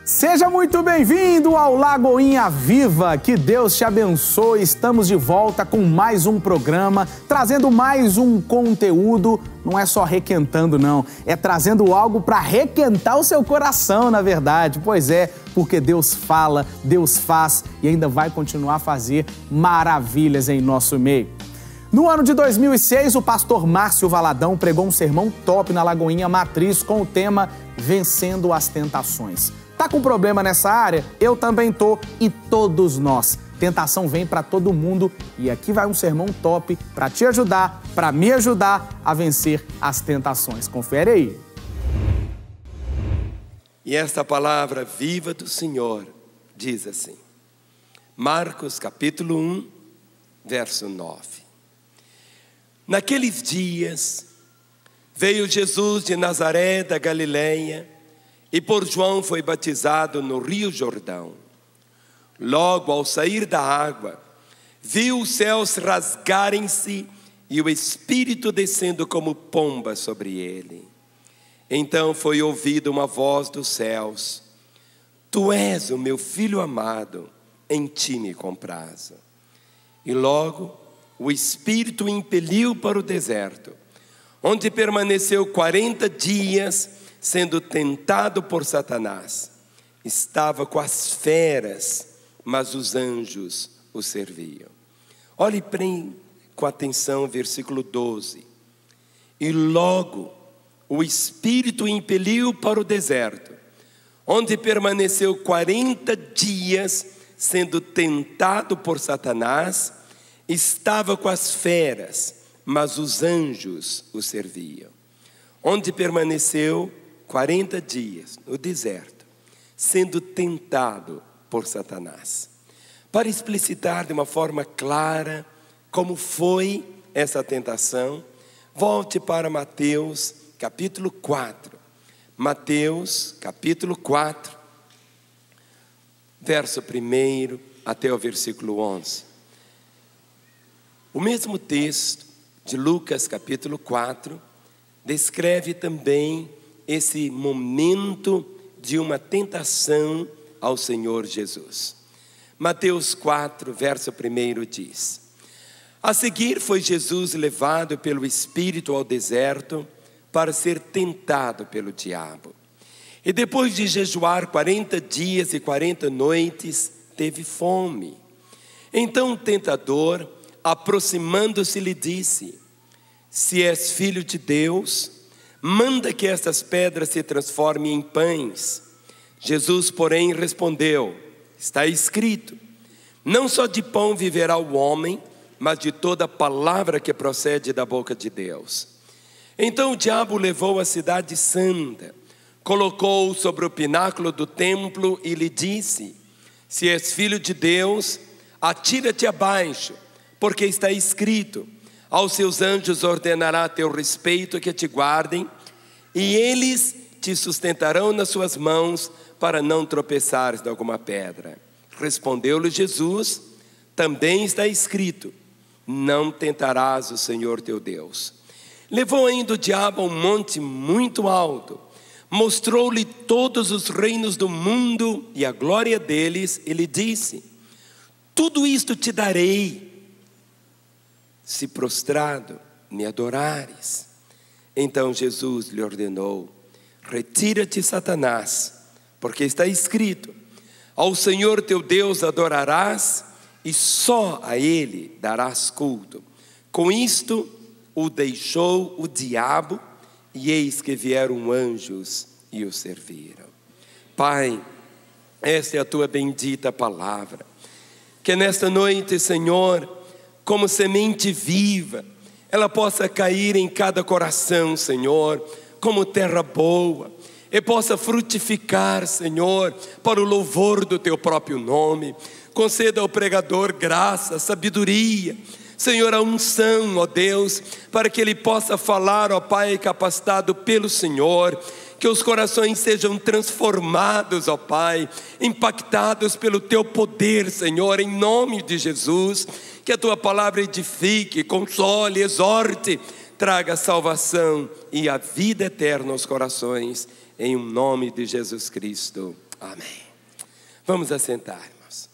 Seja muito bem-vindo ao Lagoinha Viva, que Deus te abençoe. Estamos de volta com mais um programa, trazendo mais um conteúdo. Não é só requentando não, é trazendo algo para requentar o seu coração, na verdade. Pois é, porque Deus fala, Deus faz e ainda vai continuar a fazer maravilhas em nosso meio. No ano de 2006, o pastor Márcio Valadão pregou um sermão top na Lagoinha Matriz com o tema Vencendo as Tentações. Tá com problema nessa área? Eu também tô, e todos nós. Tentação vem para todo mundo e aqui vai um sermão top para te ajudar, para me ajudar a vencer as tentações. Confere aí. E esta palavra viva do Senhor diz assim, Marcos capítulo 1, verso 9. Naqueles dias veio Jesus de Nazaré da Galileia e por João foi batizado no Rio Jordão. Logo ao sair da água, viu os céus rasgarem-se e o Espírito descendo como pomba sobre ele. Então foi ouvida uma voz dos céus: Tu és o meu filho amado, em ti me comprazo. E logo o Espírito o impeliu para o deserto, onde permaneceu 40 dias, sendo tentado por Satanás. Estava com as feras, mas os anjos o serviam. Olhe com atenção o versículo 12. E logo o Espírito o impeliu para o deserto, onde permaneceu 40 dias, sendo tentado por Satanás. Estava com as feras, mas os anjos o serviam. Onde permaneceu 40 dias no deserto, sendo tentado por Satanás. Para explicitar de uma forma clara como foi essa tentação, volte para Mateus capítulo 4. Mateus capítulo 4, verso 1 até o versículo 11. O mesmo texto de Lucas capítulo 4 descreve também esse momento de uma tentação ao Senhor Jesus. Mateus 4, verso 1 diz: A seguir foi Jesus levado pelo Espírito ao deserto para ser tentado pelo diabo. E depois de jejuar 40 dias e 40 noites, teve fome. Então o tentador, aproximando-se, lhe disse: Se és filho de Deus, manda que estas pedras se transformem em pães. Jesus, porém, respondeu: Está escrito, não só de pão viverá o homem, mas de toda palavra que procede da boca de Deus. Então o diabo levou a cidade santa, colocou-o sobre o pináculo do templo e lhe disse: Se és filho de Deus, atira-te abaixo, porque está escrito, aos seus anjos ordenará a teu respeito que te guardem, e eles te sustentarão nas suas mãos, para não tropeçares de alguma pedra. Respondeu-lhe Jesus: Também está escrito, não tentarás o Senhor teu Deus. Levou ainda o diabo a um monte muito alto, mostrou-lhe todos os reinos do mundo e a glória deles, e lhe disse: Tudo isto te darei, se prostrado me adorares. Então Jesus lhe ordenou: Retira-te, Satanás, porque está escrito, ao Senhor teu Deus adorarás, e só a Ele darás culto. Com isto o deixou o diabo, e eis que vieram anjos e o serviram. Pai, esta é a tua bendita palavra, que nesta noite, Senhor, como semente viva, ela possa cair em cada coração, Senhor, como terra boa, e possa frutificar, Senhor, para o louvor do teu próprio nome. Conceda ao pregador graça, sabedoria, Senhor, a unção, ó Deus, para que ele possa falar, ó Pai, capacitado pelo Senhor. Que os corações sejam transformados, ó Pai, impactados pelo teu poder, Senhor, em nome de Jesus. Que a tua palavra edifique, console, exorte, traga salvação e a vida eterna aos corações, em nome de Jesus Cristo. Amém. Vamos assentar, irmãos.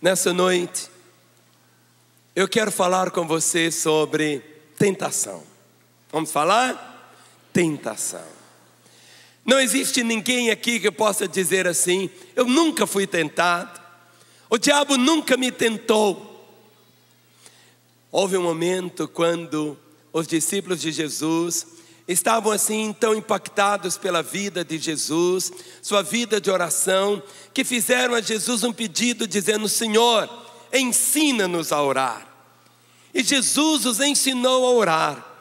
Nessa noite, eu quero falar com você sobre tentação. Vamos falar? Tentação. Não existe ninguém aqui que possa dizer assim: eu nunca fui tentado, o diabo nunca me tentou. Houve um momento quando os discípulos de Jesus estavam assim tão impactados pela vida de Jesus, sua vida de oração, que fizeram a Jesus um pedido dizendo: Senhor, ensina-nos a orar. E Jesus os ensinou a orar.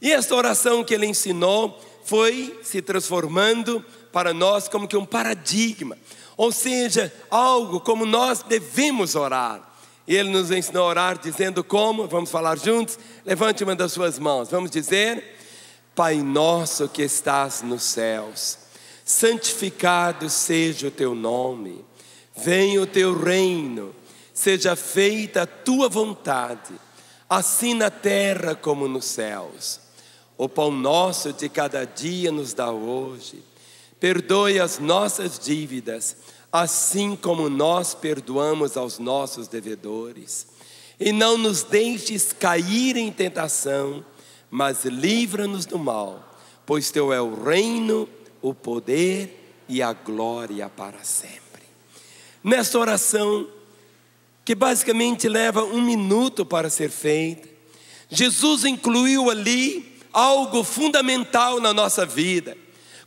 E esta oração que ele ensinou foi se transformando para nós como que um paradigma, ou seja, algo como nós devemos orar. E ele nos ensinou a orar dizendo como? Vamos falar juntos? Levante uma das suas mãos. Vamos dizer: Pai nosso que estás nos céus, santificado seja o teu nome. Venha o teu reino, seja feita a tua vontade, assim na terra como nos céus. O pão nosso de cada dia nos dá hoje. Perdoe as nossas dívidas, assim como nós perdoamos aos nossos devedores. E não nos deixes cair em tentação, mas livra-nos do mal, pois teu é o reino, o poder e a glória para sempre. Nesta oração, que basicamente leva 1 minuto para ser feita, Jesus incluiu ali algo fundamental na nossa vida,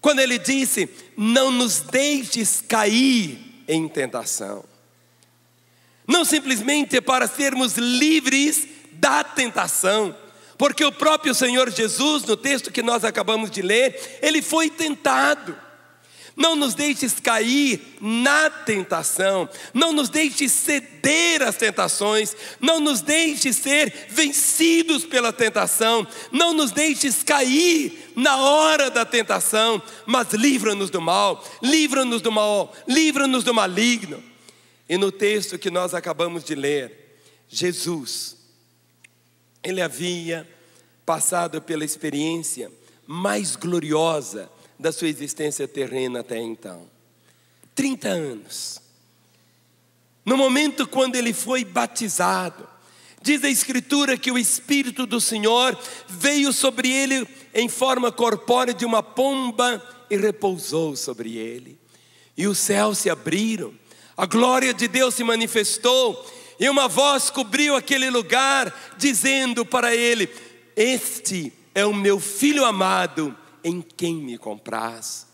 quando ele disse: não nos deixes cair em tentação. Não simplesmente para sermos livres da tentação, porque o próprio Senhor Jesus, no texto que nós acabamos de ler, ele foi tentado. Não nos deixes cair na tentação, não nos deixes ceder às tentações, não nos deixes ser vencidos pela tentação, não nos deixes cair na hora da tentação, mas livra-nos do mal, livra-nos do mal, livra-nos do maligno. E no texto que nós acabamos de ler, Jesus, ele havia passado pela experiência mais gloriosa da sua existência terrena até então. 30 anos. No momento quando ele foi batizado, diz a Escritura que o Espírito do Senhor veio sobre ele em forma corpórea de uma pomba e repousou sobre ele. E os céus se abriram, a glória de Deus se manifestou, e uma voz cobriu aquele lugar, dizendo para ele: este é o meu Filho amado, em quem me compraz.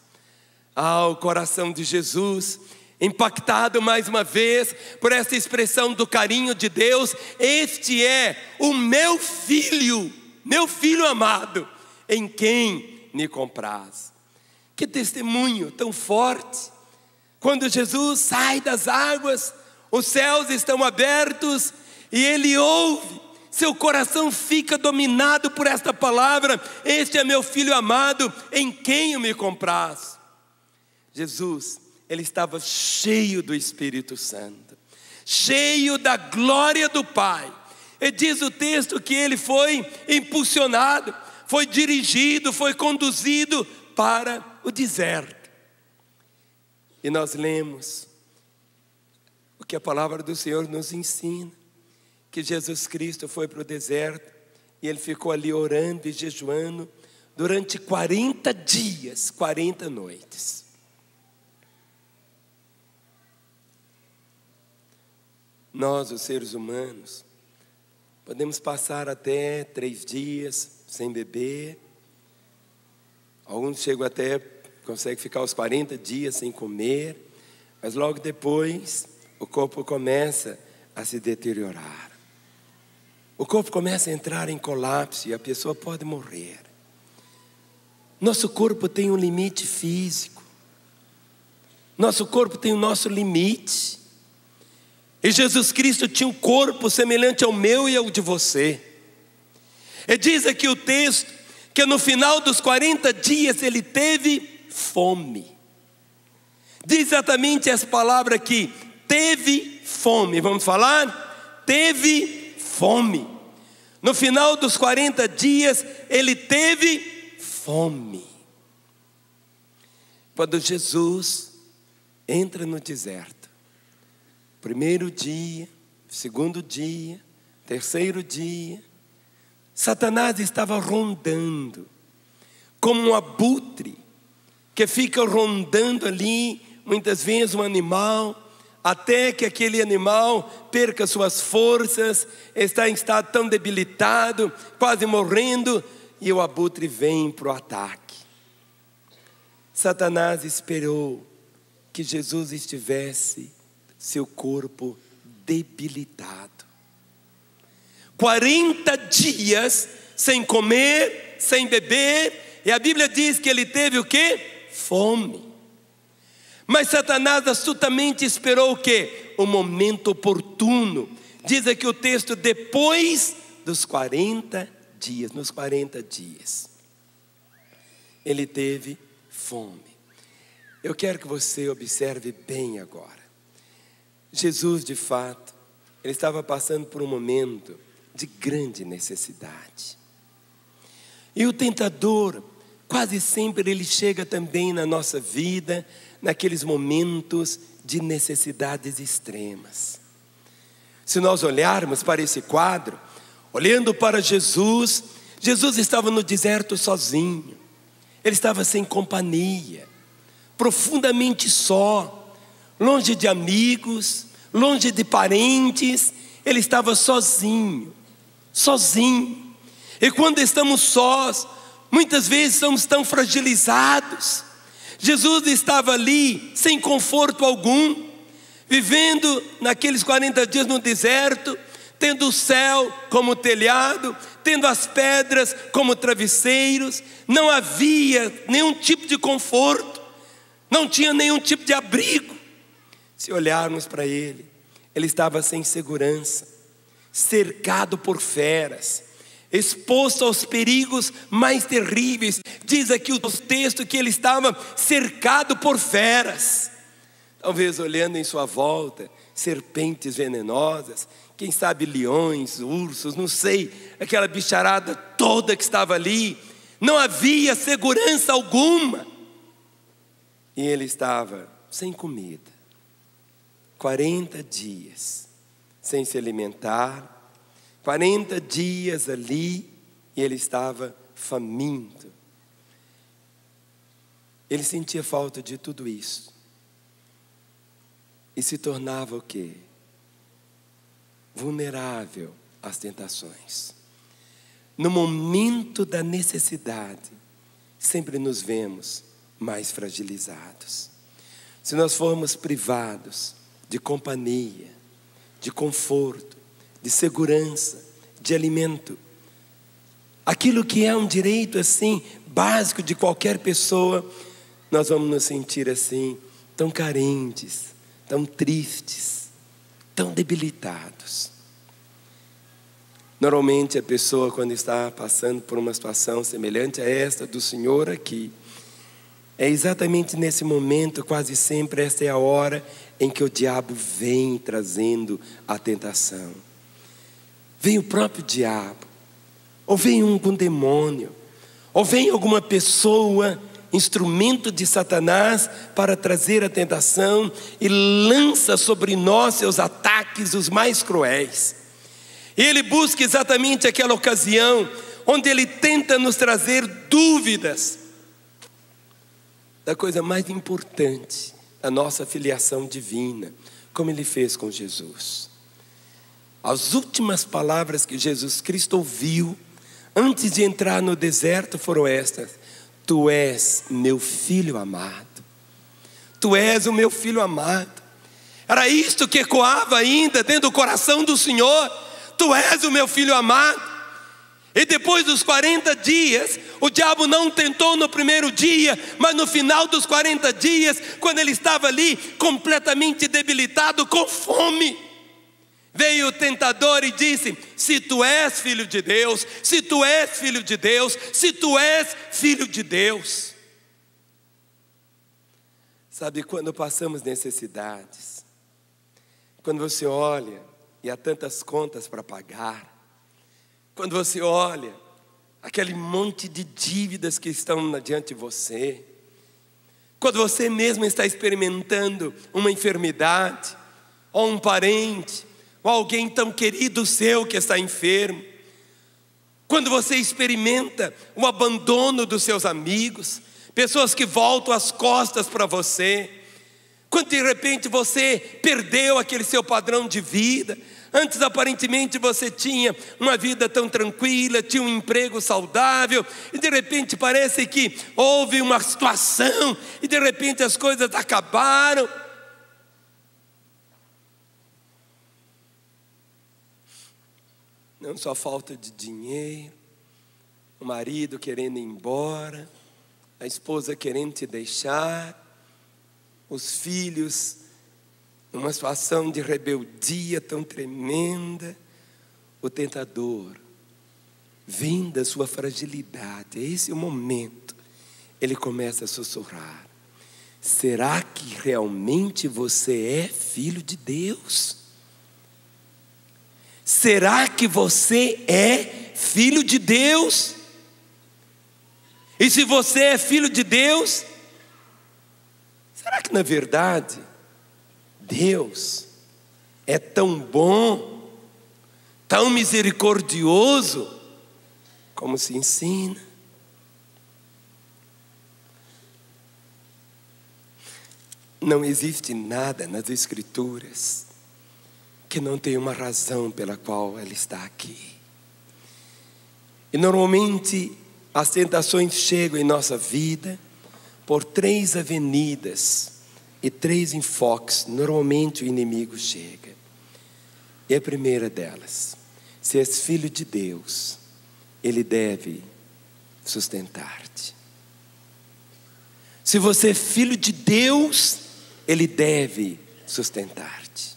O coração de Jesus, impactado mais uma vez por essa expressão do carinho de Deus: este é o meu filho amado, em quem me compraz. Que testemunho tão forte! Quando Jesus sai das águas, os céus estão abertos e ele ouve. Seu coração fica dominado por esta palavra: este é meu Filho amado, em quem eu me compraz. Jesus, ele estava cheio do Espírito Santo, cheio da glória do Pai. E diz o texto que ele foi impulsionado, foi dirigido, foi conduzido para o deserto. E nós lemos o que a palavra do Senhor nos ensina, que Jesus Cristo foi para o deserto e ele ficou ali orando e jejuando durante 40 dias, 40 noites. Nós, os seres humanos, podemos passar até 3 dias sem beber. Alguns chegam até, conseguem ficar os 40 dias sem comer, mas logo depois o corpo começa a se deteriorar. O corpo começa a entrar em colapso e a pessoa pode morrer. Nosso corpo tem um limite físico. Nosso corpo tem o nosso limite. E Jesus Cristo tinha um corpo semelhante ao meu e ao de você. E diz aqui o texto que no final dos 40 dias ele teve fome. Diz exatamente essa palavra aqui: teve fome. Vamos falar? Teve fome. No final dos 40 dias ele teve fome. quando Jesus entra no deserto. Primeiro dia, segundo dia, terceiro dia, Satanás estava rondando, como um abutre, que fica rondando ali, muitas vezes um animal, até que aquele animal perca suas forças, está em estado tão debilitado, quase morrendo, e o abutre vem para o ataque. Satanás esperou que Jesus estivesse seu corpo debilitado. 40 dias sem comer, sem beber, e a Bíblia diz que ele teve o quê? Fome. Mas Satanás astutamente esperou o quê? O momento oportuno. Diz aqui o texto, depois dos 40 dias, nos 40 dias, ele teve fome. Eu quero que você observe bem agora. Jesus, de fato, ele estava passando por um momento de grande necessidade. E o tentador, quase sempre ele chega também na nossa vida, naqueles momentos de necessidades extremas. Se nós olharmos para esse quadro, olhando para Jesus, Jesus estava no deserto sozinho, ele estava sem companhia, profundamente só, longe de amigos, longe de parentes, ele estava sozinho. E quando estamos sós, muitas vezes somos tão fragilizados. Jesus estava ali sem conforto algum, vivendo naqueles 40 dias no deserto, tendo o céu como telhado, tendo as pedras como travesseiros. Não havia nenhum tipo de conforto, não tinha nenhum tipo de abrigo. Se olharmos para ele, ele estava sem segurança, cercado por feras, exposto aos perigos mais terríveis. Diz aqui o texto que ele estava cercado por feras, talvez olhando em sua volta, serpentes venenosas, quem sabe leões, ursos, não sei, aquela bicharada toda que estava ali. Não havia segurança alguma, e ele estava sem comida, 40 dias sem se alimentar, 40 dias ali, e ele estava faminto. Ele sentia falta de tudo isso, e se tornava o quê? Vulnerável às tentações. No momento da necessidade, sempre nos vemos mais fragilizados. Se nós formos privados de companhia, de conforto, de segurança, de alimento, aquilo que é um direito assim básico de qualquer pessoa, nós vamos nos sentir assim tão carentes, tão tristes, tão debilitados. Normalmente a pessoa, quando está passando por uma situação semelhante a esta do Senhor aqui, é exatamente nesse momento, quase sempre, esta é a hora em que o diabo vem trazendo a tentação. Vem o próprio diabo, ou vem algum demônio, ou vem alguma pessoa, instrumento de Satanás, para trazer a tentação, e lança sobre nós seus ataques os mais cruéis. E ele busca exatamente aquela ocasião onde ele tenta nos trazer dúvidas da coisa mais importante, a nossa filiação divina, como ele fez com Jesus. As últimas palavras que Jesus Cristo ouviu antes de entrar no deserto foram estas: Tu és meu filho amado. Tu és o meu filho amado. Era isto que ecoava ainda dentro do coração do Senhor. Tu és o meu filho amado. E depois dos 40 dias, o diabo não tentou no primeiro dia, mas no final dos 40 dias, quando ele estava ali completamente debilitado, com fome, veio o tentador e disse: se tu és filho de Deus, se tu és filho de Deus, se tu és filho de Deus. Sabe, quando passamos necessidades, quando você olha e há tantas contas para pagar, quando você olha aquele monte de dívidas que estão diante de você, Quando você mesmo está experimentando uma enfermidade, ou um parente, ou alguém tão querido seu que está enfermo. Quando você experimenta o abandono dos seus amigos, pessoas que voltam as costas para você. Quando de repente você perdeu aquele seu padrão de vida. Antes aparentemente você tinha uma vida tão tranquila, tinha um emprego saudável, e de repente parece que houve uma situação, e de repente as coisas acabaram. Não só falta de dinheiro, o marido querendo ir embora, a esposa querendo te deixar, os filhos numa situação de rebeldia tão tremenda. O tentador vem da sua fragilidade, esse é o momento, ele começa a sussurrar: será que realmente você é filho de Deus? Será que você é filho de Deus? E se você é filho de Deus, será que na verdade Deus é tão bom, tão misericordioso, como se ensina? Não existe nada nas Escrituras que não tem uma razão pela qual ela está aqui. E normalmente as tentações chegam em nossa vida por 3 avenidas e 3 enfoques. Normalmente o inimigo chega. E a primeira delas: se és filho de Deus, Ele deve sustentar-te. Se você é filho de Deus, Ele deve sustentar-te.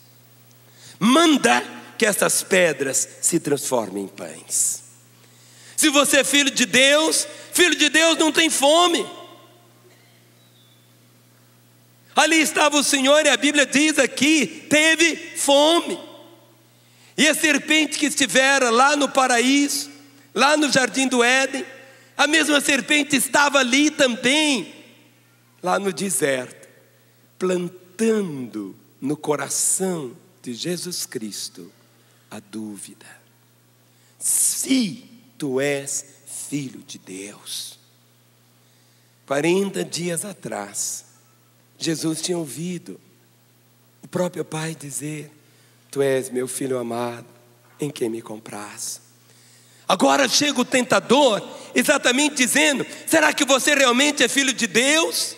Manda que essas pedras se transformem em pães. Se você é filho de Deus não tem fome. Ali estava o Senhor, e a Bíblia diz aqui, teve fome. E a serpente que estivera lá no paraíso, lá no jardim do Éden, a mesma serpente estava ali também, lá no deserto, plantando no coração de Jesus Cristo a dúvida: se tu és filho de Deus. 40 dias atrás, Jesus tinha ouvido o próprio Pai dizer: tu és meu filho amado, em quem me compraz. Agora chega o tentador, exatamente dizendo: será que você realmente é filho de Deus?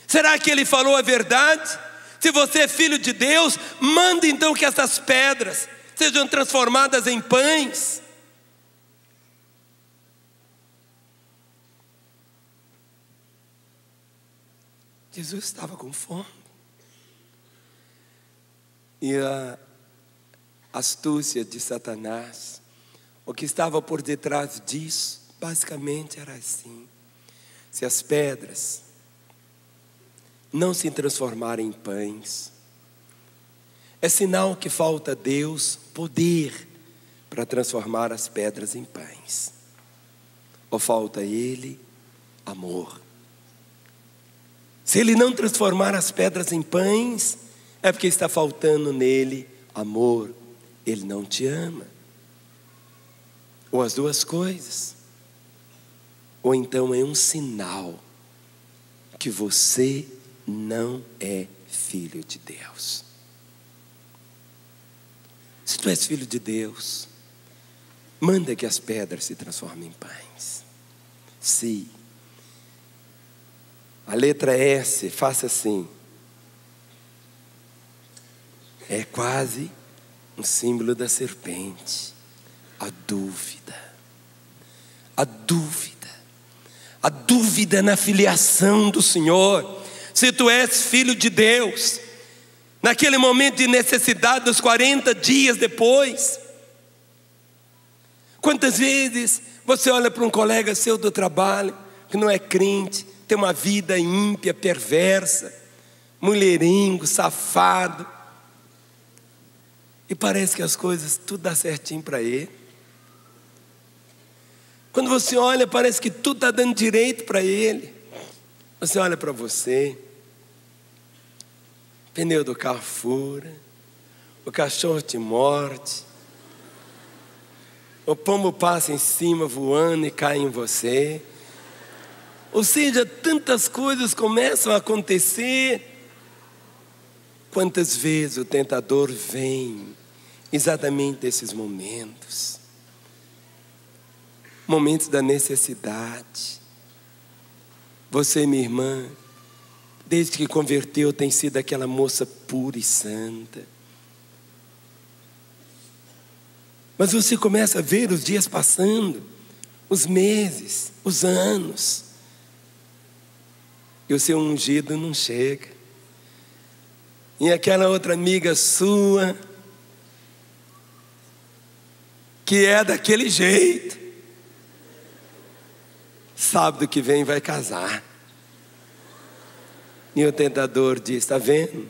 Será que ele falou a verdade? Se você é filho de Deus, manda então que essas pedras sejam transformadas em pães. Jesus estava com fome. E a astúcia de Satanás, o que estava por detrás disso, basicamente era assim: se as pedras não se transformarem em pães, é sinal que falta a Deus poder para transformar as pedras em pães. Ou falta a Ele amor. Se Ele não transformar as pedras em pães, é porque está faltando nele amor. Ele não te ama. Ou as duas coisas. Ou então é um sinal que você não é filho de Deus. Se tu és filho de Deus, manda que as pedras se transformem em pães. Se a letra S, faça assim. É quase um símbolo da serpente. A dúvida. A dúvida. A dúvida na filiação do Senhor. Se tu és filho de Deus, naquele momento de necessidade, dos 40 dias depois. Quantas vezes você olha para um colega seu do trabalho, que não é crente, tem uma vida ímpia, perversa, mulherengo, safado, e parece que as coisas tudo dá certinho para ele. Quando você olha, parece que tudo está dando direito para ele. Você olha para você, pneu do carro fura, o cachorro te morde, o pombo passa em cima voando e cai em você. Ou seja, tantas coisas começam a acontecer. Quantas vezes o tentador vem exatamente nesses momentos, momentos da necessidade. Você, minha irmã, desde que converteu, tem sido aquela moça pura e santa. Mas você começa a ver os dias passando, os meses, os anos, e o seu ungido não chega. E aquela outra amiga sua, que é daquele jeito, sábado que vem vai casar. E o tentador diz: está vendo?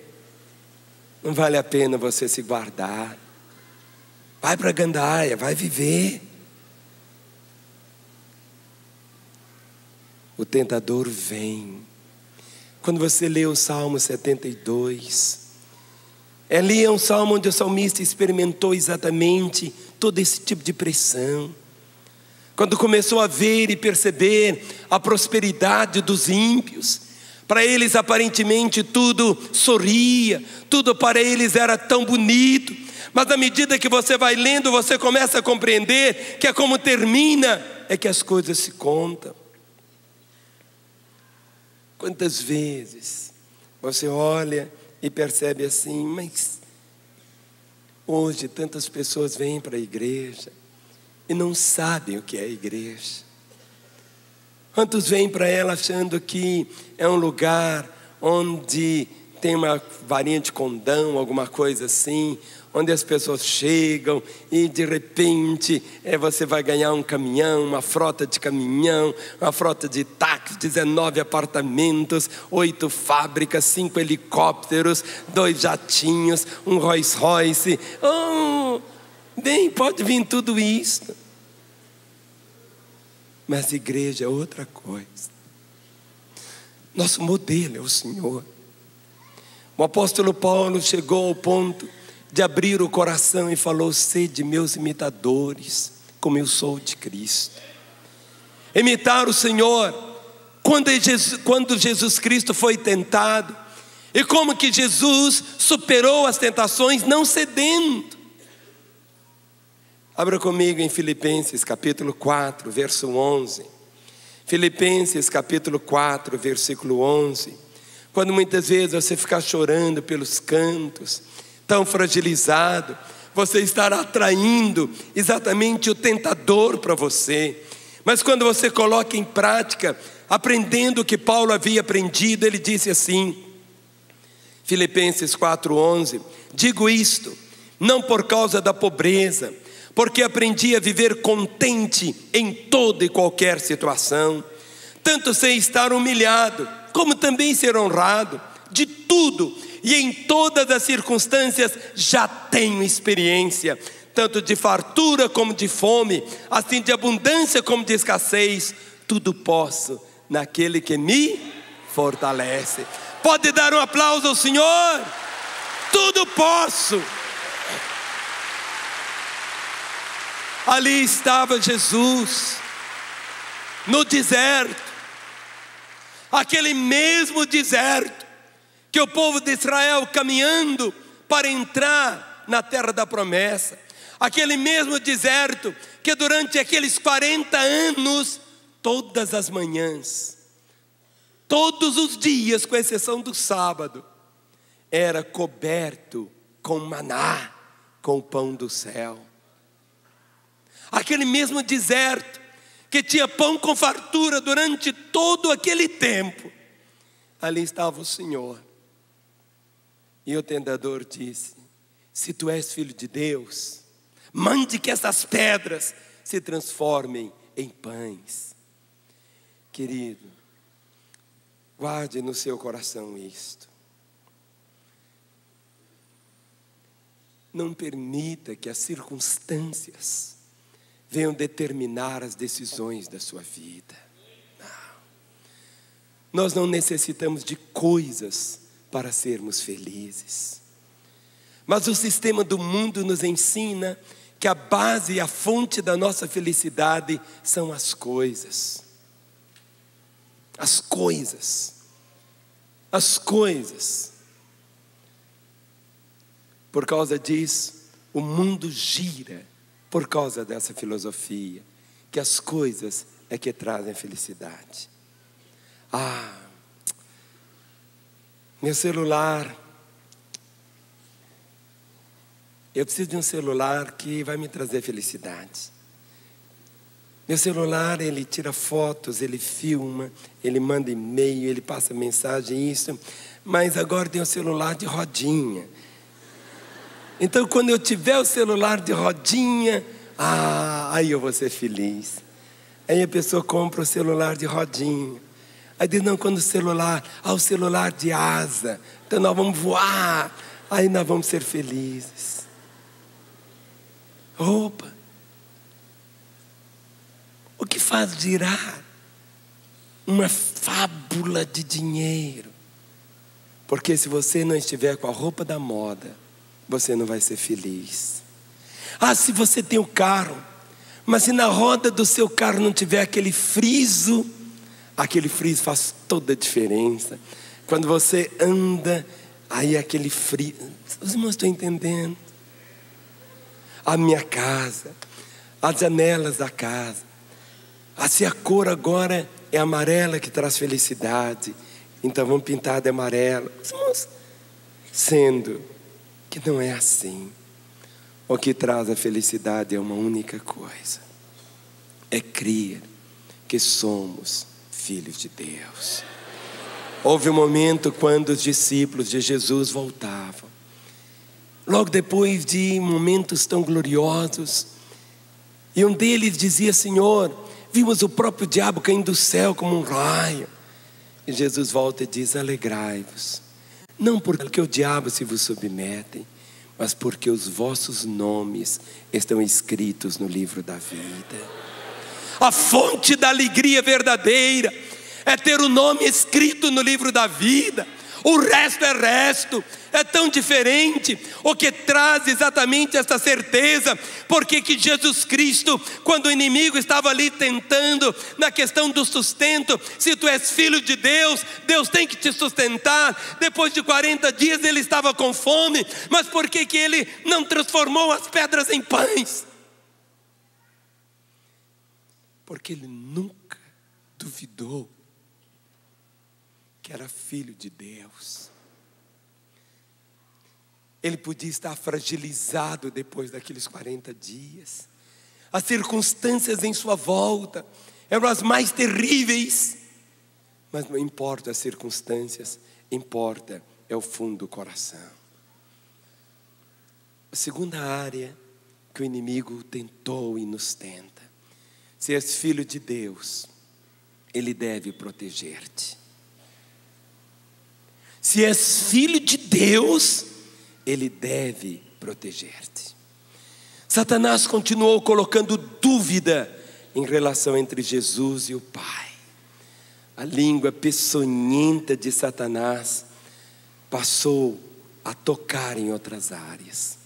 Não vale a pena você se guardar. Vai para a gandaia, vai viver. O tentador vem. Quando você lê o Salmo 72, ali é um salmo onde o salmista experimentou exatamente todo esse tipo de pressão. Quando começou a ver e perceber a prosperidade dos ímpios, para eles aparentemente tudo sorria, tudo para eles era tão bonito, mas à medida que você vai lendo, você começa a compreender que é como termina, é que as coisas se contam. Quantas vezes você olha e percebe assim, mas hoje tantas pessoas vêm para a igreja e não sabem o que é a igreja. Quantos vêm para ela achando que é um lugar onde tem uma varinha de condão, alguma coisa assim, onde as pessoas chegam e de repente você vai ganhar um caminhão, uma frota de caminhão, uma frota de táxi, 19 apartamentos, 8 fábricas, 5 helicópteros, 2 jatinhos, um Rolls Royce. Bem, pode vir tudo isso. Mas a igreja é outra coisa. Nosso modelo é o Senhor. O apóstolo Paulo chegou ao ponto de abrir o coração e falou: sede meus imitadores, como eu sou de Cristo. Imitar o Senhor. Quando Jesus Cristo foi tentado, e como que Jesus superou as tentações não cedendo. Abra comigo em Filipenses capítulo 4, verso 11. Filipenses capítulo 4, versículo 11. Quando muitas vezes você ficar chorando pelos cantos, tão fragilizado, você estará atraindo exatamente o tentador para você. Mas quando você coloca em prática, aprendendo o que Paulo havia aprendido, ele disse assim, Filipenses 4:11, digo isto, não por causa da pobreza, porque aprendi a viver contente em toda e qualquer situação, tanto sem estar humilhado, como também ser honrado, de tudo e em todas as circunstâncias já tenho experiência, tanto de fartura como de fome, assim de abundância como de escassez, tudo posso naquele que me fortalece. Pode dar um aplauso ao Senhor? Tudo posso. Ali estava Jesus, no deserto, aquele mesmo deserto, que o povo de Israel caminhando para entrar na terra da promessa, aquele mesmo deserto, que durante aqueles 40 anos, todas as manhãs, todos os dias, com exceção do sábado, era coberto com maná, com o pão do céu. Aquele mesmo deserto, que tinha pão com fartura durante todo aquele tempo, ali estava o Senhor. E o tentador disse, se tu és filho de Deus, mande que essas pedras se transformem em pães. Querido, guarde no seu coração isto. Não permita que as circunstâncias venham determinar as decisões da sua vida. Não. Nós não necessitamos de coisas para sermos felizes. Mas o sistema do mundo nos ensina que a base e a fonte da nossa felicidade são as coisas. As coisas. As coisas. Por causa disso, o mundo gira por causa dessa filosofia, que as coisas é que trazem felicidade. Meu celular, eu preciso de um celular que vai me trazer felicidade. Meu celular, ele tira fotos, ele filma, ele manda e-mail, ele passa mensagem, isso. Mas agora tem um celular de rodinha. Então, quando eu tiver o celular de rodinha, aí eu vou ser feliz. Aí a pessoa compra o celular de rodinha. Aí diz, não, quando o celular de asa, então nós vamos voar, aí nós vamos ser felizes. Opa! O que faz girar uma fábula de dinheiro? Porque se você não estiver com a roupa da moda, você não vai ser feliz. Se você tem o carro, mas se na roda do seu carro não tiver aquele friso faz toda a diferença. Quando você anda, aí aquele friso. Os irmãos estão entendendo? A minha casa, as janelas da casa. Se a cor agora é amarela que traz felicidade, então vamos pintar de amarelo. Os irmãos, sendo que não é assim. O que traz a felicidade é uma única coisa: é crer que somos filhos de Deus. Houve um momento quando os discípulos de Jesus voltavam, logo depois de momentos tão gloriosos, e um deles dizia: Senhor, vimos o próprio diabo caindo do céu como um raio. E Jesus volta e diz: alegrai-vos, não porque o diabo se vos submete, mas porque os vossos nomes estão escritos no livro da vida. A fonte da alegria verdadeira é ter o nome escrito no livro da vida. O resto é resto, é tão diferente. O que traz exatamente essa certeza, porque que Jesus Cristo, quando o inimigo estava ali tentando na questão do sustento, se tu és filho de Deus, Deus tem que te sustentar. Depois de 40 dias ele estava com fome, mas por que ele não transformou as pedras em pães? Porque ele nunca duvidou que era filho de Deus. Ele podia estar fragilizado depois daqueles 40 dias. As circunstâncias em sua volta eram as mais terríveis. Mas não importa as circunstâncias, importa é o fundo do coração. A segunda área que o inimigo tentou e nos tenta: se és filho de Deus, ele deve proteger-te. Se és filho de Deus, ele deve proteger-te. Satanás continuou colocando dúvida em relação entre Jesus e o Pai. A língua peçonhenta de Satanás passou a tocar em outras áreas.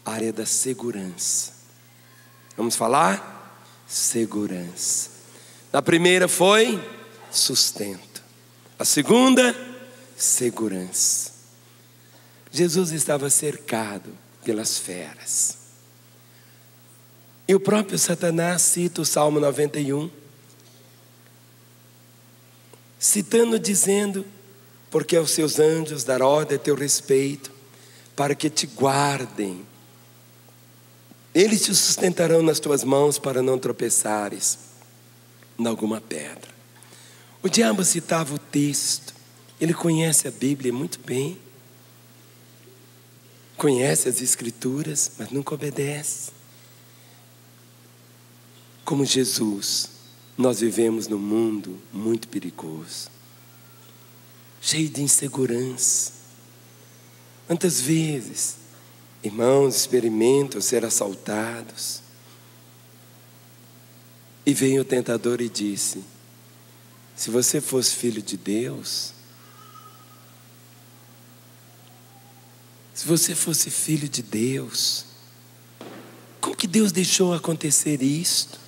A área da segurança. Vamos falar? Segurança. Na primeira foi sustento. A segunda, segurança. Jesus estava cercado pelas feras. E o próprio Satanás cita o Salmo 91, citando, dizendo: porque aos seus anjos dará ordem a teu respeito, para que te guardem. Eles te sustentarão nas tuas mãos, para não tropeçares em alguma pedra. O diabo citava o texto. Ele conhece a Bíblia muito bem, conhece as Escrituras, mas nunca obedece. Como Jesus, nós vivemos num mundo muito perigoso, cheio de insegurança. Quantas vezes irmãos experimentam ser assaltados, e vem o tentador e disse: Se você fosse filho de Deus, se você fosse filho de Deus, como que Deus deixou acontecer isto?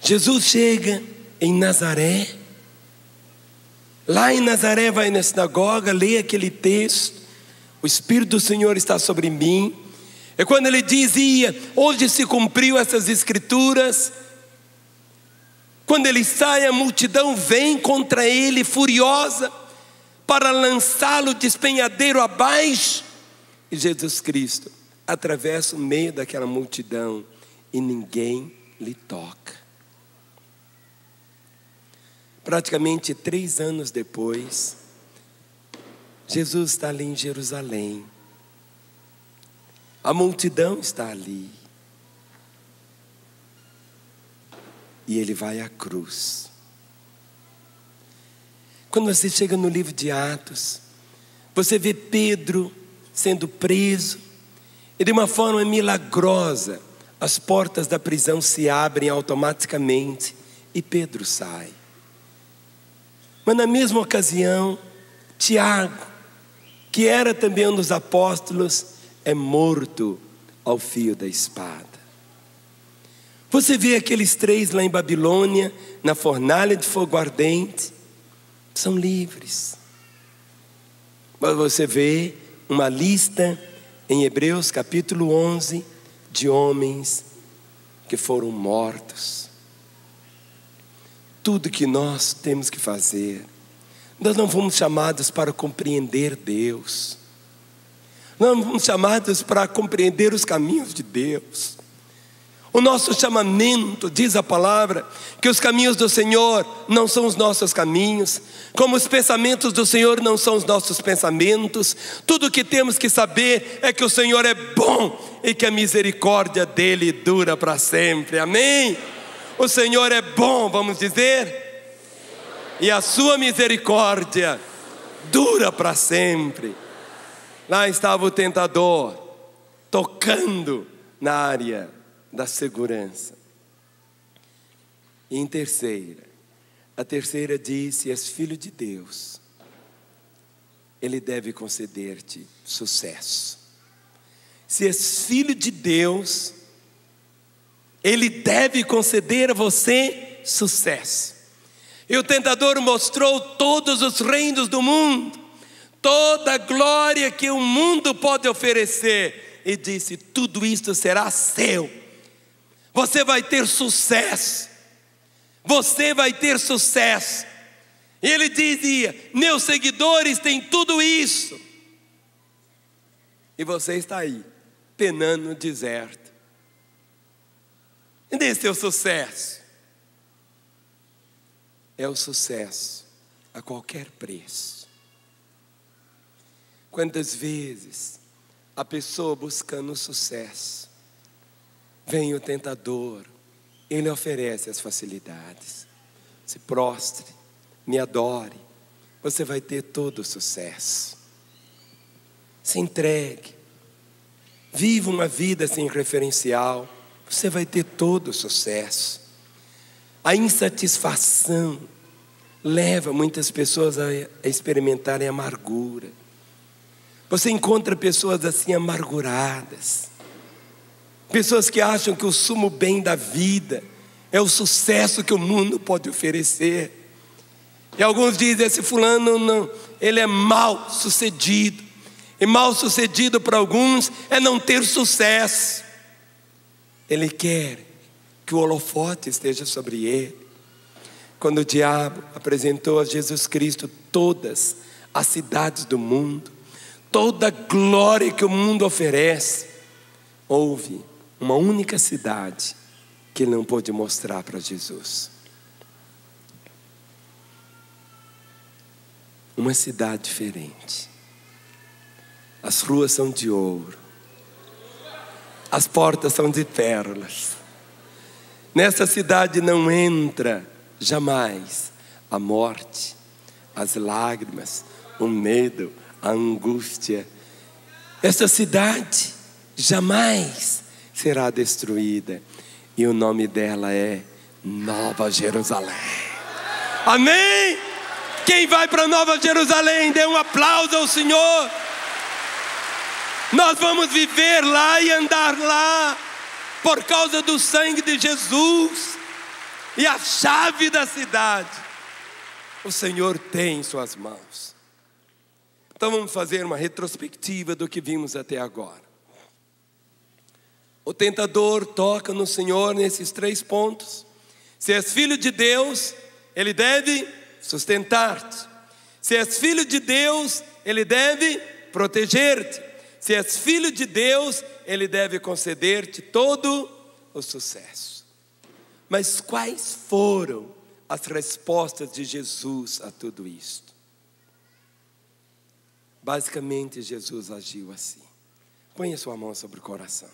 Jesus chega em Nazaré. Lá em Nazaré vai na sinagoga, lê aquele texto. O Espírito do Senhor está sobre mim. É quando ele dizia, hoje se cumpriu essas escrituras. Quando ele sai, a multidão vem contra ele furiosa para lançá-lo de despenhadeiro abaixo. E Jesus Cristo atravessa o meio daquela multidão e ninguém lhe toca. Praticamente 3 anos depois, Jesus está ali em Jerusalém. A multidão está ali. E ele vai à cruz. Quando você chega no livro de Atos, você vê Pedro sendo preso. E de uma forma milagrosa, as portas da prisão se abrem automaticamente e Pedro sai. Mas na mesma ocasião, Tiago, que era também um dos apóstolos, é morto ao fio da espada. Você vê aqueles 3 lá em Babilônia, na fornalha de fogo ardente, são livres. Mas você vê uma lista em Hebreus capítulo 11, de homens que foram mortos. Tudo que nós temos que fazer, nós não fomos chamados para compreender Deus, nós não fomos chamados para compreender os caminhos de Deus. O nosso chamamento, diz a palavra, que os caminhos do Senhor não são os nossos caminhos, como os pensamentos do Senhor não são os nossos pensamentos. Tudo o que temos que saber é que o Senhor é bom e que a misericórdia dele dura para sempre, amém? O Senhor é bom, vamos dizer, e a sua misericórdia dura para sempre. Lá estava o tentador, tocando na área da segurança. E em a terceira diz: se és filho de Deus, Ele deve conceder-te sucesso. Se és filho de Deus, Ele deve conceder a você sucesso. E o tentador mostrou todos os reinos do mundo, toda a glória que o mundo pode oferecer, e disse: tudo isto será seu. Você vai ter sucesso. Você vai ter sucesso. E ele dizia: meus seguidores têm tudo isso. E você está aí, penando no deserto. E esse é o sucesso. É o sucesso a qualquer preço. Quantas vezes a pessoa buscando o sucesso, vem o tentador, ele oferece as facilidades. Se prostre, me adore, você vai ter todo o sucesso. Se entregue, viva uma vida sem referencial, você vai ter todo o sucesso. A insatisfação leva muitas pessoas a experimentarem amargura. Você encontra pessoas assim amarguradas, pessoas que acham que o sumo bem da vida é o sucesso que o mundo pode oferecer. E alguns dizem: esse fulano não, ele é mal sucedido. E mal sucedido para alguns é não ter sucesso. Ele quer que o holofote esteja sobre ele. Quando o diabo apresentou a Jesus Cristo todas as cidades do mundo, toda a glória que o mundo oferece, houve uma única cidade que ele não pôde mostrar para Jesus. Uma cidade diferente. As ruas são de ouro, as portas são de pérolas. Nessa cidade não entra jamais a morte, as lágrimas, o medo, a angústia. Essa cidade jamais será destruída, e o nome dela é Nova Jerusalém. Amém? Quem vai para Nova Jerusalém, dê um aplauso ao Senhor. Nós vamos viver lá e andar lá, por causa do sangue de Jesus. E a chave da cidade, o Senhor tem em suas mãos. Então vamos fazer uma retrospectiva do que vimos até agora. O tentador toca no Senhor nesses 3 pontos. Se és filho de Deus, Ele deve sustentar-te. Se és filho de Deus, Ele deve proteger-te. Se és filho de Deus, Ele deve conceder-te todo o sucesso. Mas quais foram as respostas de Jesus a tudo isto? Basicamente, Jesus agiu assim. Põe a sua mão sobre o coração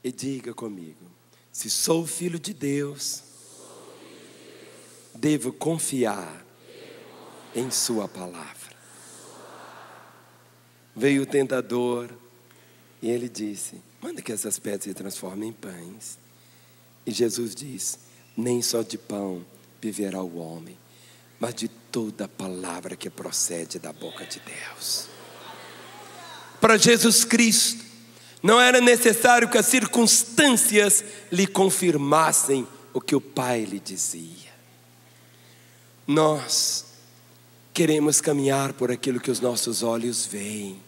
e diga comigo: se sou filho de Deus, devo confiar em sua palavra. Veio o tentador e ele disse: manda que essas pedras se transformem em pães. E Jesus diz: nem só de pão viverá o homem, mas de toda palavra que procede da boca de Deus. Para Jesus Cristo, não era necessário que as circunstâncias lhe confirmassem o que o Pai lhe dizia. Nós queremos caminhar por aquilo que os nossos olhos veem.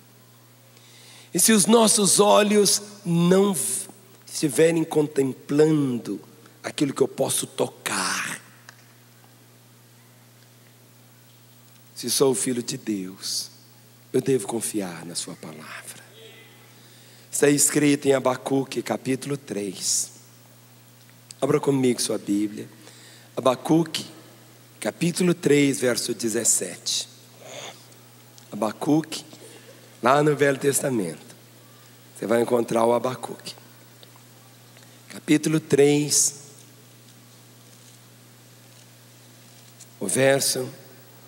E se os nossos olhos não estiverem contemplando aquilo que eu posso tocar, se sou filho de Deus, eu devo confiar na sua palavra. Está escrito em Abacuque capítulo 3. Abra comigo sua Bíblia. Abacuque capítulo 3, verso 17. Abacuque, lá no Velho Testamento, você vai encontrar o Abacuque. Capítulo 3, o verso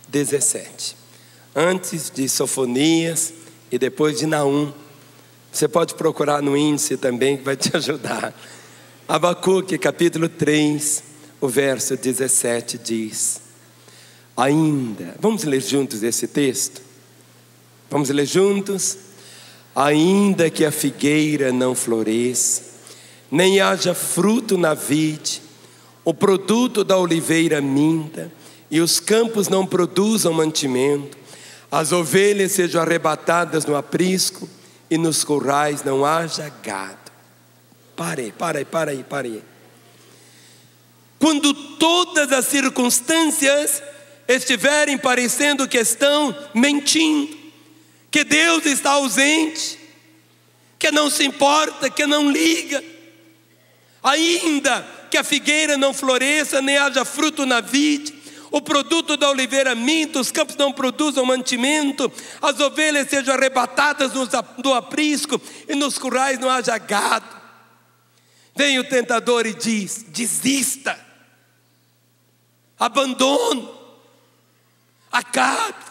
17. Antes de Sofonias e depois de Naum. Você pode procurar no índice também, que vai te ajudar. Abacuque capítulo 3, o verso 17 diz: ainda, vamos ler juntos esse texto? Vamos ler juntos? Ainda que a figueira não floresça, nem haja fruto na vide, o produto da oliveira minta, e os campos não produzam mantimento, as ovelhas sejam arrebatadas no aprisco, e nos currais não haja gado. Para aí. Quando todas as circunstâncias estiverem parecendo que estão mentindo, que Deus está ausente, que não se importa, que não liga, ainda que a figueira não floresça, nem haja fruto na vide, o produto da oliveira minta, os campos não produzam mantimento, as ovelhas sejam arrebatadas do aprisco, e nos currais não haja gado. Vem o tentador e diz: desista, abandono, acabe,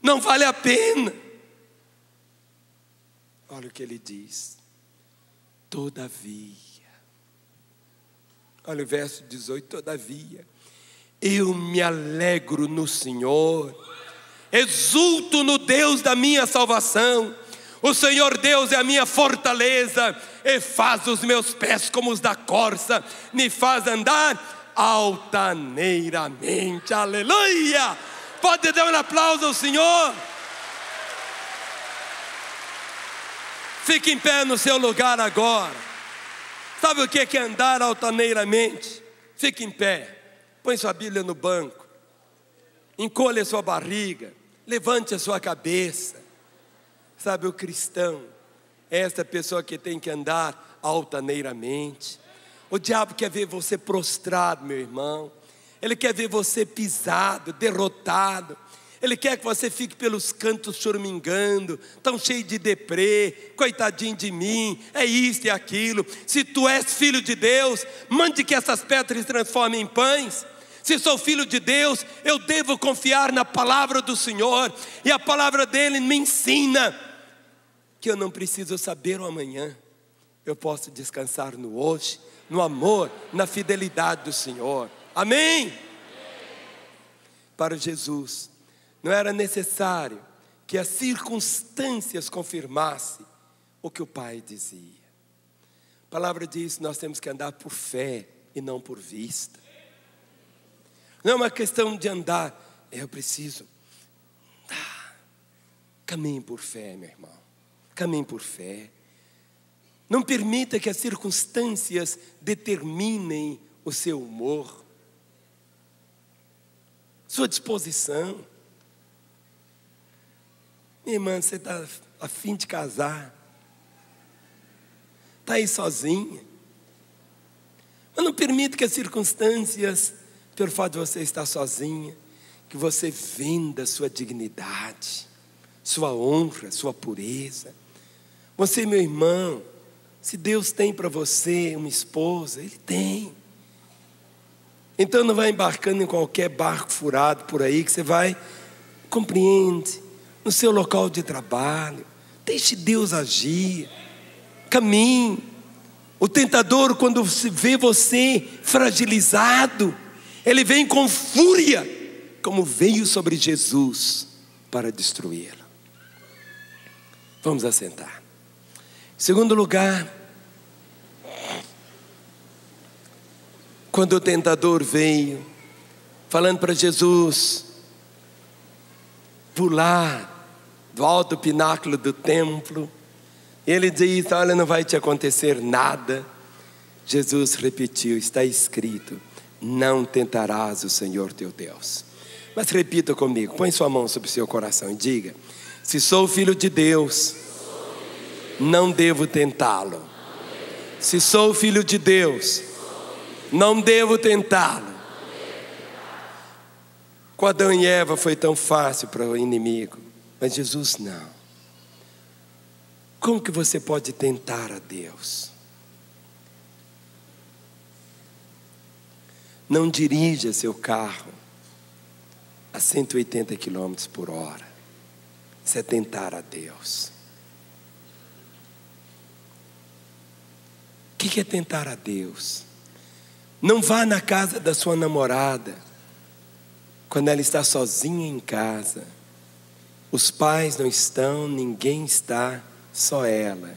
não vale a pena. Olha o que ele diz: todavia, olha o verso 18, todavia, eu me alegro no Senhor, exulto no Deus da minha salvação. O Senhor Deus é a minha fortaleza, e faz os meus pés como os da corça, me faz andar altaneiramente. Aleluia! Pode dar um aplauso ao Senhor? Fique em pé no seu lugar agora. Sabe o que é andar altaneiramente? Fique em pé. Põe sua Bíblia no banco, encolha a sua barriga, levante a sua cabeça. Sabe, o cristão é essa pessoa que tem que andar altaneiramente. O diabo quer ver você prostrado, meu irmão. Ele quer ver você pisado, derrotado. Ele quer que você fique pelos cantos choramingando, tão cheio de deprê, coitadinho de mim, é isso e aquilo. Se tu és filho de Deus, mande que essas pedras se transformem em pães. Se sou filho de Deus, eu devo confiar na palavra do Senhor, e a palavra dele me ensina que eu não preciso saber o amanhã, eu posso descansar no hoje, no amor, na fidelidade do Senhor. Amém? Para Jesus, não era necessário que as circunstâncias confirmassem o que o Pai dizia. A palavra diz que nós temos que andar por fé e não por vista. Não é uma questão de andar, eu preciso. Caminhe por fé, meu irmão. Caminhe por fé. Não permita que as circunstâncias determinem o seu humor, sua disposição. Minha irmã, você está a fim de casar, está aí sozinha, mas não permita que as circunstâncias, pelo fato de você estar sozinha, que você venda sua dignidade, sua honra, sua pureza. Você, meu irmão, se Deus tem para você uma esposa, Ele tem. Então não vai embarcando em qualquer barco furado por aí, que você vai, compreende, no seu local de trabalho, deixe Deus agir, caminhe. O tentador, quando vê você fragilizado, ele vem com fúria, como veio sobre Jesus para destruí-lo. Vamos assentar. Em segundo lugar, quando o tentador veio, falando para Jesus pular do alto pináculo do templo, ele disse: olha, não vai te acontecer nada. Jesus repetiu: está escrito, não tentarás o Senhor teu Deus. Mas repita comigo, põe sua mão sobre o seu coração e diga: se sou filho de Deus, não devo tentá-lo. Se sou filho de Deus, não devo tentá-lo. Com Adão e Eva foi tão fácil para o inimigo, mas Jesus não. Como que você pode tentar a Deus? Não dirija seu carro a 180 km por hora. Isso é tentar a Deus. O que é tentar a Deus? Não vá na casa da sua namorada quando ela está sozinha em casa. Os pais não estão, ninguém está, só ela.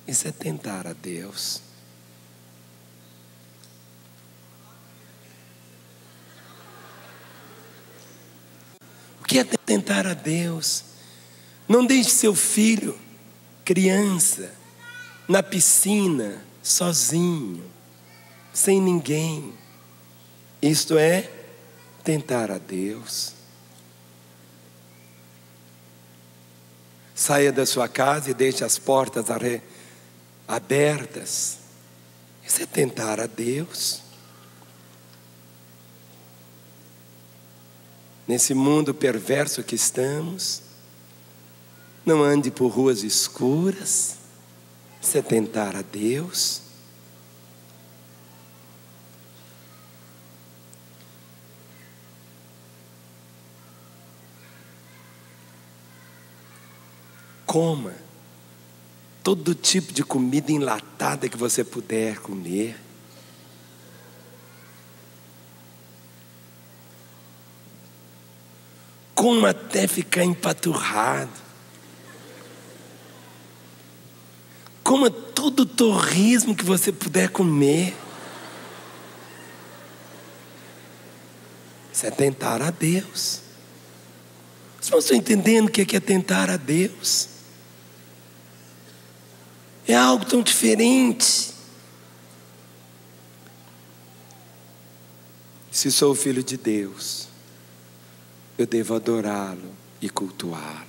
Isso é tentar a Deus. O que é tentar a Deus? Não deixe seu filho, criança, na piscina, sozinho, sem ninguém. Isto é tentar a Deus. Saia da sua casa e deixe as portas abertas. Isso é tentar a Deus. Nesse mundo perverso que estamos, não ande por ruas escuras. Isso é tentar a Deus. Coma todo tipo de comida enlatada que você puder comer. Coma até ficar empaturrado. Coma todo o torresmo que você puder comer. Isso é tentar a Deus. Vocês não estão entendendo o que é tentar a Deus? É algo tão diferente. Se sou filho de Deus, eu devo adorá-lo e cultuá-lo.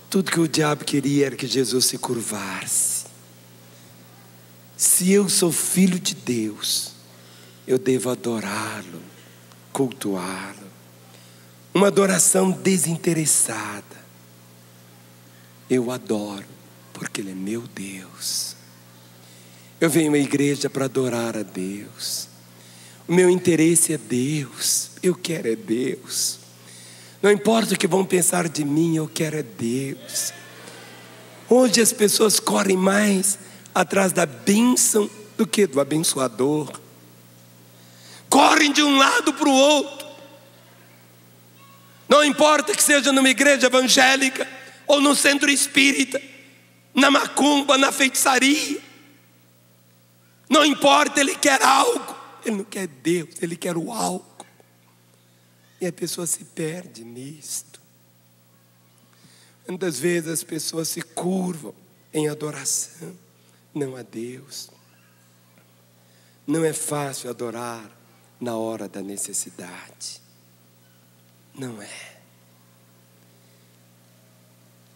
Tudo que o diabo queria era que Jesus se curvasse. Se eu sou filho de Deus, eu devo adorá-lo, cultuá-lo. Uma adoração desinteressada. Eu adoro, porque Ele é meu Deus. Eu venho à igreja para adorar a Deus. O meu interesse é Deus. Eu quero é Deus. Não importa o que vão pensar de mim, eu quero é Deus. Hoje as pessoas correm mais atrás da bênção do que? Do abençoador. Correm de um lado para o outro. Não importa que seja numa igreja evangélica ou no centro espírita, na macumba, na feitiçaria. Não importa, ele quer algo. Ele não quer Deus, ele quer o algo. E a pessoa se perde nisto. Muitas vezes as pessoas se curvam em adoração, não a Deus. Não é fácil adorar na hora da necessidade. Não é.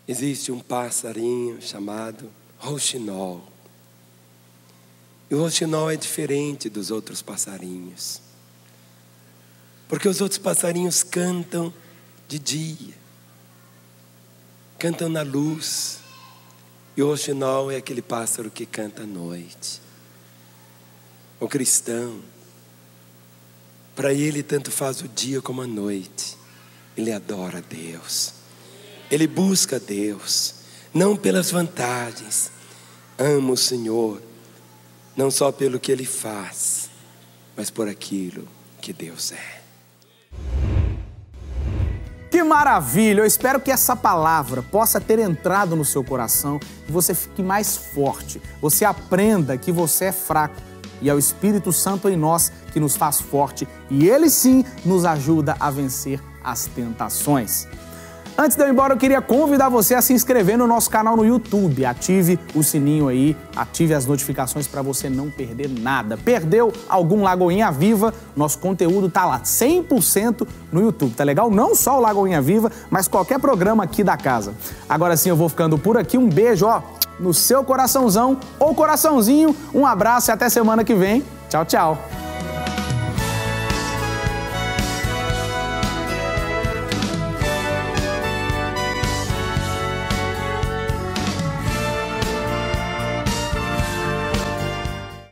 Existe um passarinho chamado rouxinol. E o rouxinol é diferente dos outros passarinhos. Porque os outros passarinhos cantam de dia. Cantam na luz. E o rouxinol é aquele pássaro que canta à noite. O cristão, para ele tanto faz o dia como a noite. Ele adora a Deus. Ele busca a Deus. Não pelas vantagens. Ama o Senhor. Não só pelo que Ele faz, mas por aquilo que Deus é. Que maravilha! Eu espero que essa palavra possa ter entrado no seu coração e você fique mais forte. Você aprenda que você é fraco e é o Espírito Santo em nós que nos faz forte e Ele sim nos ajuda a vencer as tentações. Antes de eu ir embora, eu queria convidar você a se inscrever no nosso canal no YouTube. Ative o sininho aí, ative as notificações para você não perder nada. Perdeu algum Lagoinha Viva? Nosso conteúdo tá lá, 100% no YouTube, tá legal? Não só o Lagoinha Viva, mas qualquer programa aqui da casa. Agora sim, eu vou ficando por aqui. Um beijo, ó, no seu coraçãozão ou coraçãozinho. Um abraço e até semana que vem. Tchau, tchau.